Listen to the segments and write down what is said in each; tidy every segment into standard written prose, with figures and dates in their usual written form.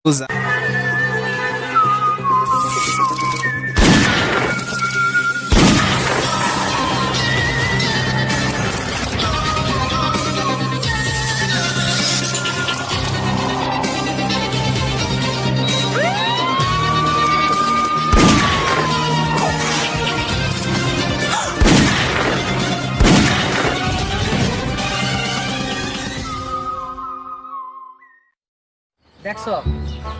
usa. দেখছো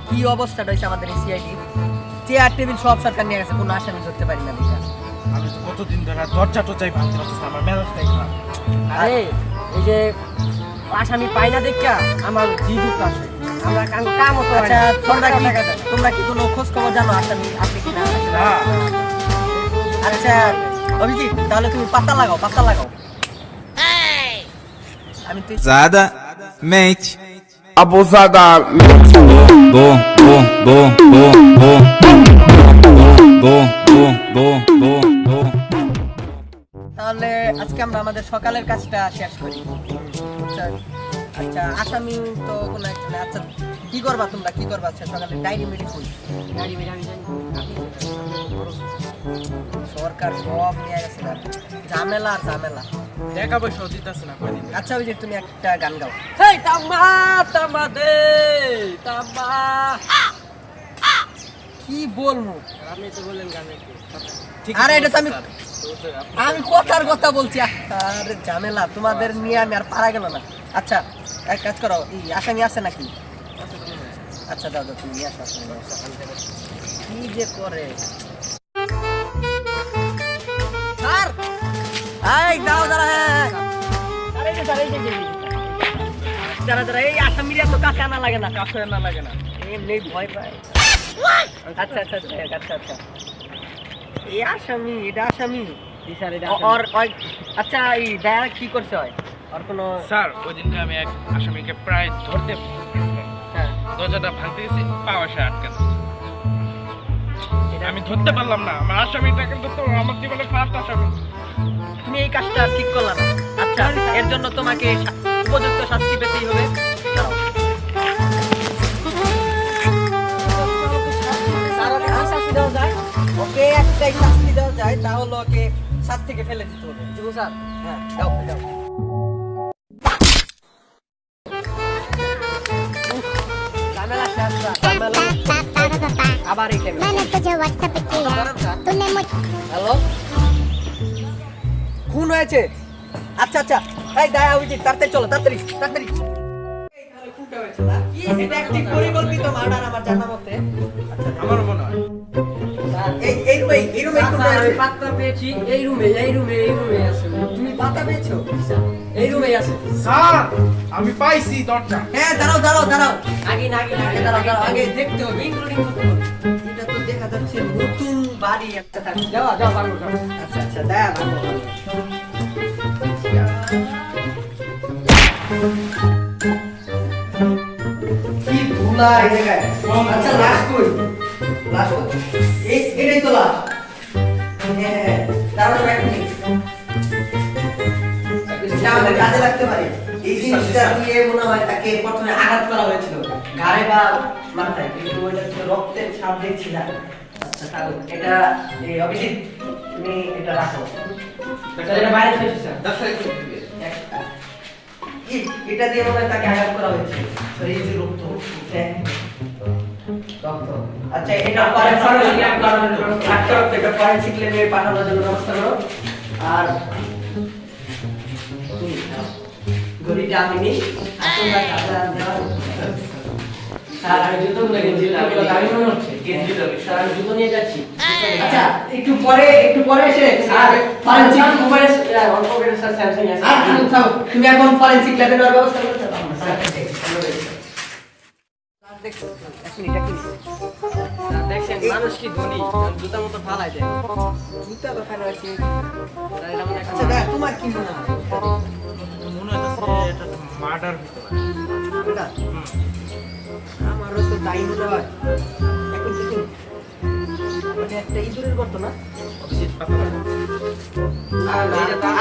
কি অবস্থাটা হয়েছে আমাদের সিআইডি, চেয়ার টেবিল সব সরকার নিয়ে গেছে, কোনো আসামি ধরতে পারি না। আমি তো কতদিন ধরে দরজা টরজাই ভাঙতে পারতেছি, আমার মেজাজটাই খারাপ। আরে এই যে আসামি পাই না দেখা আমার জিদুক আছে, আমরা কাম হতো। আচ্ছা তোমরা কি কোনো খোঁজ খবর জানো আসামি আছে কিনা? আচ্ছা অভিজিৎ, তাহলে তুমি পাতা লাগাও। আমি তুই Zada, mente. Abusada. Bom, bom, bom, bom, bom, bom, bom, bom, bom, bom. তাহলে আজকে আমরা আমাদের সকালের কাজটা শেষ করি। আচ্ছা আসামি তো কোনো একটা, আচ্ছা কি করবা তোমরা? আচ্ছা সকালে ডায়েরি মিটিং করি। সরকার সব নিয়ে গেছে, ঝামেলা। দেখা পয়সাও দিতেছে না কয়দিন। আচ্ছা ওই যে তুমি একটা গান গাও। হেই তাম্মা দে তাম্মা। কি বলবো? আপনি তো বললেন গানে কি? আরে এটা তো আমি কথার কথা বলছি। আরে ঝামেলা তোমাদের নিয়ে আমি আর পারা গেল না। আচ্ছা এক কাজ করো, এই আসামি আছে নাকি? আচ্ছা দাও তুমি নিয়ে আসো। কি যে করে স্যার, এই দাও দাঁড়া। এই আসামিরা তো কাছে আনা লাগে না, এমনি ভয় পায়। আচ্ছা এই আসামি, এটা আসামি। আচ্ছা এই দায়া কি করছে হয়? আর কোনো স্যার ওই দিনকে আমি এক আসামিকে প্রায় ধরতে হ্যাঁ, দরজাটা ভাঙতে গেছি, পাওয়া সে আটকানো। আমি ধরতে পারলাম না, আমার আসামিটাকে ধরতে আমার জীবনে ফার্স্ট আসামি। তুমি এই কাজটা ঠিক করলা না। আচ্ছা এর জন্য তোমাকে উপযুক্ত শাস্তি পেতেই হবে। দাঁড়াও। শাস্তি দেওয়া যায়, ওকে একটাই শাস্তি দেওয়া যায়, তাহলে ওকে 7 থেকে ফেলে দিতে হবে। স্যার হ্যাঁ দাও। ঝামেলা শেষ না, ঝামেলা আবার এই টাইমে। मैंने तुझे व्हाट्सएप किया तूने मुझे হ্যালো, খুন হয়েছে। আচ্ছা এই দায়া অভিজিৎ, তাড়াতাড়ি চলো, তাড়াতাড়ি। এই তাহলে খুনটা হয়েছে না? কি এটা একটি পরিকল্পিত মার্ডার আমার জানা মতে। আমার মনে হয় এই রুমে খুনটা হয়েছে। পাত্তা পেয়েছি এই রুমে আছে। তুমি পাতা পেয়েছো? এই রুমে আছে। স্যার আমি পাইছি দরজা। হ্যাঁ দাঁড়াও। আগে দাঁড়াও, আগে দেখতে হবে, ইনক্লুডিং করতে হবে। এটা তো দেখা যাচ্ছে নতুন বাড়ি একটা থাকবে। যাও পারবো। আচ্ছা দায়া ভালো। কি ধুলা এই জায়গায়। আচ্ছা লাশ কই? এটাই তো লাশ। হ্যাঁ দাঁড়াও এক মিনিট। এটা আমাদের কাজে লাগতে পারে। এই জিনিসটা দিয়ে মনে হয় তাকে প্রথমে আঘাত করা হয়েছিল ঘাড়ে বা মাথায়, কিন্তু ওইটা তো রক্তের ছাপ দেখছি না। আচ্ছা তাহলে এটা এই অভিজিৎ তুমি এটা রাখো। এটা বাইরে ফেলেছি স্যার। এটা দিয়ে মনে হয় তাকে আঘাত করা হয়েছে। তো এই যে রক্ত, আচ্ছা এটা ফরেনসিক ল্যাবে পাঠানোর জন্য ব্যবস্থা করো। আর ঘড়িটা আমি নিই। স্যার আমি জুতো দামি মনে হচ্ছে। স্যার আমি জুতো নিয়ে যাচ্ছি। আচ্ছা একটু পরে এসে স্যার ফরেনসিক মোবাইল অল্প করে স্যার স্যামসাং আছে। আর তুমি এখন ফরেনসিক ল্যাবে নেওয়ার ব্যবস্থা করতে পারো। দেখছেন মানুষ কি ধনী, জুতা মতো ফালাই দেয়। জুতা তো ফেলা আছে। স্যার এটা মনে আচ্ছা দাদা তোমার কি মনে হয়? মনে হচ্ছে এটা মার্ডার হতে পারে। এটা আমারও তো তাই মনে হয়। এখন ওটা একটা ইঁদুরের গর্ত না? অভিজিৎ পাতা লাগা।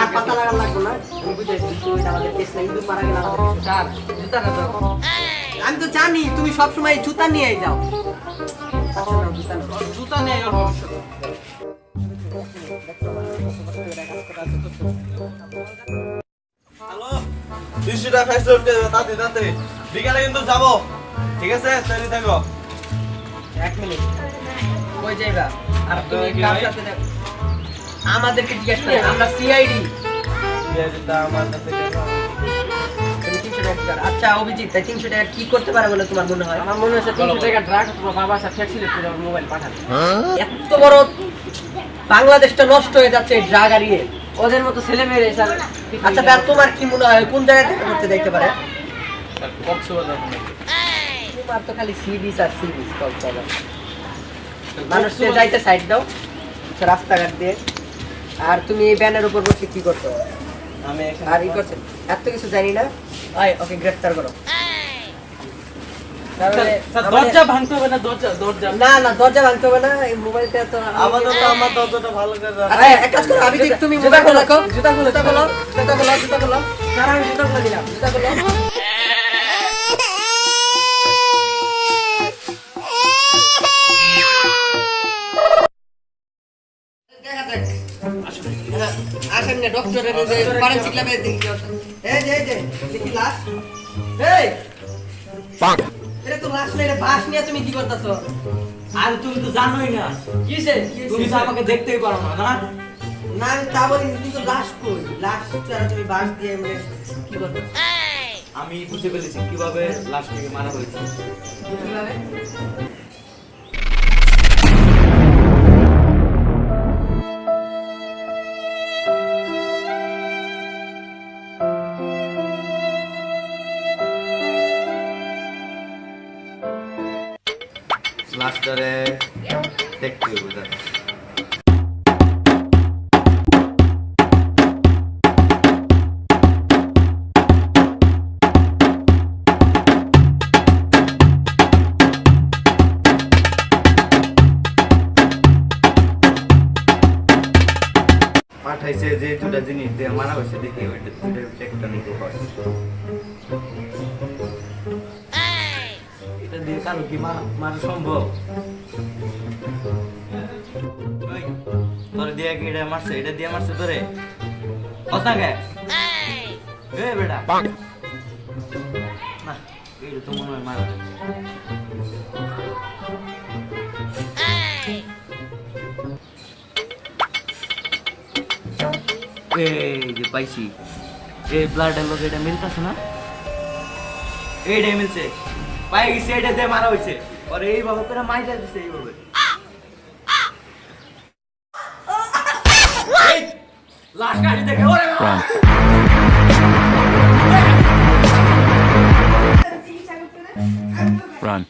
আর পাতা লাগানো লাগবে না, আমি বুঝাইছি, এটা আমাদের কেস না, ইঁদুর মারা গেলে আমাদের কেস। স্যার জুতাটা দাও। আমি তো জানি তুমি সবসময় জুতা নিয়ে যাও। আচ্ছা নাও, জুতা নাও। জুতা নিয়ে গেল ভবিষ্যৎ। হ্যালো, 200 টাকা খাইছে উঠতে তাতে তাতে বিকালে কিন্তু যাবো, ঠিক আছে? তৈরি থাকো। 1 মিনিট, কই যাইবা? আর তুমি কি কার ভাই? সাথে দেখো? আমাদেরকে জিজ্ঞেস করে, আমরা সিআইডি। যেটা আমার কাছে কেন? তুমি 300 টাকা দিবা। আচ্ছা অভিজিৎ, তাই 300 টাকা কি করতে পারে বলে তোমার মনে হয়? আমার মনে হচ্ছে 300 টাকা ড্রাগ তোমার বাবার সাথে ফ্যাক্সিলে করে আমার মোবাইল পাঠাবে। এত বড় বাংলাদেশটা নষ্ট হয়ে যাচ্ছে ড্রাগ হারিয়ে। ওদের মতো ছেলে মেয়ে স্যার। আচ্ছা তার তোমার কি মনে হয় কোন জায়গায় থেকে করতে দেখতে পারে? কক্সবাজার। তোমার তো খালি সিবিস আর সিবিস কক্সবাজার। মানুষকে যাইতে সাইড দাও রাস্তাঘাট দিয়ে। আর তুমি এই ব্যানের উপর বসে কি করছো? আমি এখানে আর ই করছেন এত কিছু জানি না। ওকে গ্রেফতার করো। তাহলে স্যার, দরজা ভাঙতে হবে না, দরজা। না না দরজা ভাঙতে হবে না, এই মোবাইলটা তো আপাতত আমার দরজাটা ভালো করে রাখো। আরে এক কাজ করো, অভিজিৎ তুমি মোবাইল রাখো। জুতা খোলো, জুতা খোলো, জুতা খোলো, জুতা খোলো। স্যার আমি জুতা খুলে দিলাম, জুতা খোলো। দেখা যাক। আসেন না ডক্টরের ফরেনসিক ল্যাবে দেখি। এই যে দেখি লাশ। এই এটা তো লাশ না, এটা বাস নিয়ে তুমি কি করতেছো? আর তুমি তো জানোই না, কিসে তুমি তো আমাকে দেখতেই পারো না, না? না আমি তা বলি, কিন্তু লাশ কই? লাশ ছাড়া তুমি বাস দিয়ে মানে কি করতে? আমি বুঝে ফেলেছি কিভাবে লাশটাকে মারা হয়েছে। কিভাবে? লাস্টারে দেখতে হবে দাদা। পাঠাইছে যে দুটা জিনিস দিয়ে মারা হয়েছে, দেখি ওইটা দুটো একটা নিতে পারে। এটা দিয়ে কারো কি মারা সম্ভব? ওই, তোরে দিয়ে কি এটা মারছে? এটা দিয়ে মারছে তোরে? অসাঙ্গে এ বেটা না, এটা তো মনে হয় মারা। এই যে পাইছি, এই ব্লাডের লোক এটা মিলতেছে না? এইটাই মিলছে, পাই গেছে, এটা দিয়ে মারা হয়েছে। আর এইভাবে করে মাইরা দিছে এইভাবে। এই, লাশ কাটি দেখে ওরে বাবা! Run.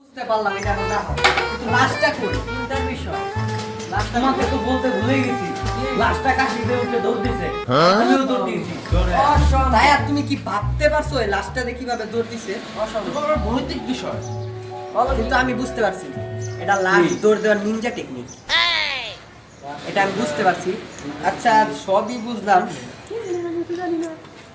বুঝতে পারলাম এটা এখন দেখো, কিন্তু লাশটা কই? চিন্তার বিষয়। লাশটা তোমাকে তো বলতে ভুলে গেছি, লাশটা কাশিতে উঠে দৌড় দিছে। আমিও দৌড় দিয়েছি। তাই আর তুমি কি ভাবতে পারছো এই লাশটা দিয়ে কিভাবে দৌড় দিছে? তোমার ভৌতিক বিষয়। কিন্তু আমি বুঝতে পারছি এটা লাশ দৌড় দেওয়ার নিনজা টেকনিক। এটা আমি বুঝতে পারছি। আচ্ছা সবই বুঝলাম,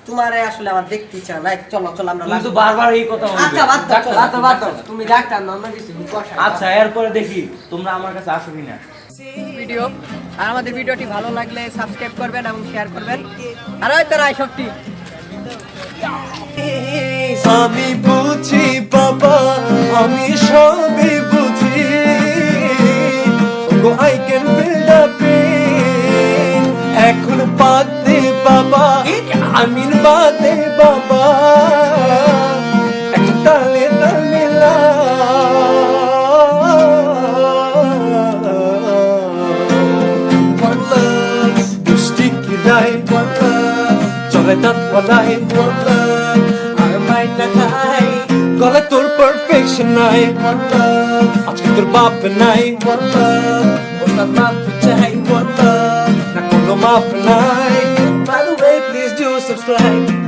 তোমারে আসলে আমার দেখতে ইচ্ছা নাই। চলো চলো আমরা তুমি তো বারবার এই কথা বলবে। আচ্ছা বাদ দাও, বাদ দাও। তুমি ডাক্তার না, আমরা কিছু কষা। আচ্ছা, এরপরে দেখি তোমরা আমার কাছে আসো কিনা। ভিডিও আর আমাদের ভিডিওটি ভালো লাগলে সাবস্ক্রাইব করবেন এবং শেয়ার করবেন। আর ওই তারা সবটি আমি বুঝি বাবা, আমি সবই বুঝি। Go I can feel the pain. এখন বাদে বাবা, আমিন বাদে বাবা, একটা তালে তালে লা। One love, you sticky like one love, চলে দাঁত ফলাই one love, আর মাইটা খাই গলা তোর পারফেকশন নাই one love, আজকে তোর বাপ নাই one love, ওটা মাপ চাই one love, না কোনো মাপ নাই। By the way, please do subscribe.